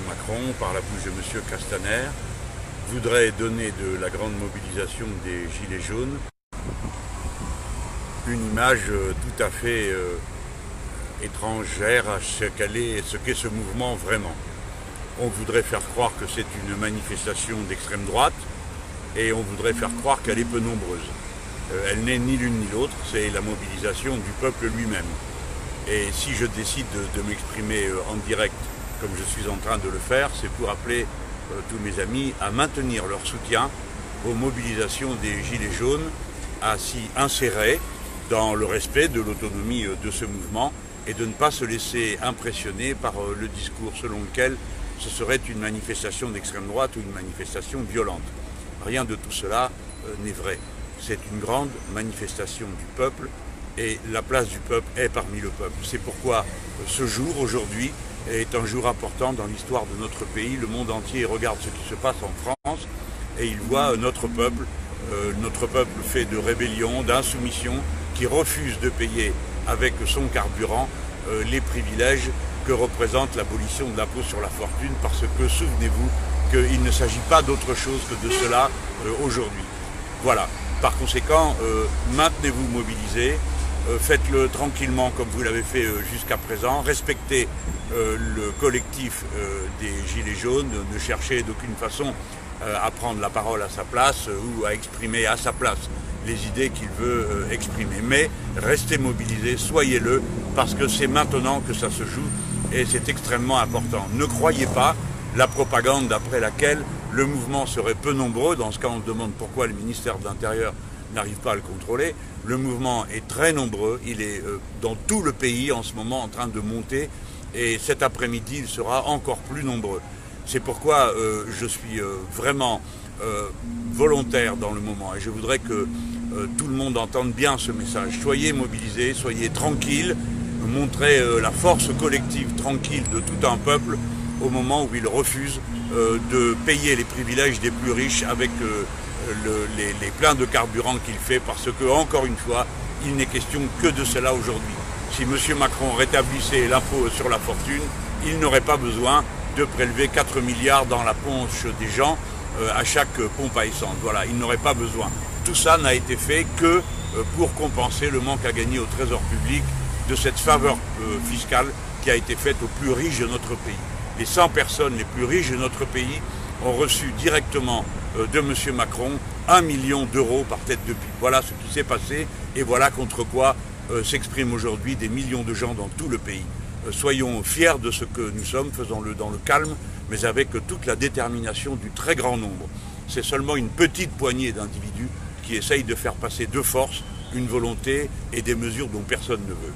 Macron, par la bouche de M. Castaner, voudrait donner de la grande mobilisation des Gilets jaunes une image tout à fait étrangère à ce qu'est ce mouvement vraiment. On voudrait faire croire que c'est une manifestation d'extrême droite et on voudrait faire croire qu'elle est peu nombreuse. Elle n'est ni l'une ni l'autre, c'est la mobilisation du peuple lui-même. Et si je décide de m'exprimer en direct, comme je suis en train de le faire, c'est pour appeler tous mes amis à maintenir leur soutien aux mobilisations des Gilets jaunes, à s'y insérer dans le respect de l'autonomie de ce mouvement et de ne pas se laisser impressionner par le discours selon lequel ce serait une manifestation d'extrême droite ou une manifestation violente. Rien de tout cela n'est vrai. C'est une grande manifestation du peuple et la place du peuple est parmi le peuple. C'est pourquoi ce jour, aujourd'hui, est un jour important dans l'histoire de notre pays. Le monde entier regarde ce qui se passe en France et il voit notre peuple fait de rébellion, d'insoumission, qui refuse de payer avec son carburant les privilèges que représente l'abolition de l'impôt sur la fortune, parce que, souvenez-vous, qu'il ne s'agit pas d'autre chose que de cela aujourd'hui. Voilà. Par conséquent, maintenez-vous mobilisés, faites-le tranquillement comme vous l'avez fait jusqu'à présent, respectez le collectif des Gilets jaunes, ne cherchez d'aucune façon à prendre la parole à sa place ou à exprimer à sa place les idées qu'il veut exprimer. Mais restez mobilisés, soyez-le, parce que c'est maintenant que ça se joue et c'est extrêmement important. Ne croyez pas la propagande d'après laquelle le mouvement serait peu nombreux. Dans ce cas, on se demande pourquoi le ministère de l'Intérieur n'arrive pas à le contrôler. Le mouvement est très nombreux, il est dans tout le pays en ce moment en train de monter et cet après-midi, il sera encore plus nombreux. C'est pourquoi je suis vraiment volontaire dans le moment et je voudrais que tout le monde entende bien ce message. Soyez mobilisés, soyez tranquilles, montrez la force collective tranquille de tout un peuple au moment où il refuse de payer les privilèges des plus riches avec les pleins de carburant qu'il fait, parce que, encore une fois, il n'est question que de cela aujourd'hui. Si M. Macron rétablissait l'impôt sur la fortune, il n'aurait pas besoin de prélever 4 milliards dans la poche des gens à chaque pompe à essence. Voilà, il n'aurait pas besoin. Tout ça n'a été fait que pour compenser le manque à gagner au trésor public de cette faveur fiscale qui a été faite aux plus riches de notre pays. Les 100 personnes les plus riches de notre pays ont reçu directement de M. Macron 1 million d'euros par tête de pipe. Voilà ce qui s'est passé et voilà contre quoi s'expriment aujourd'hui des millions de gens dans tout le pays. Soyons fiers de ce que nous sommes, faisons-le dans le calme, mais avec toute la détermination du très grand nombre. C'est seulement une petite poignée d'individus qui essayent de faire passer de force une volonté et des mesures dont personne ne veut.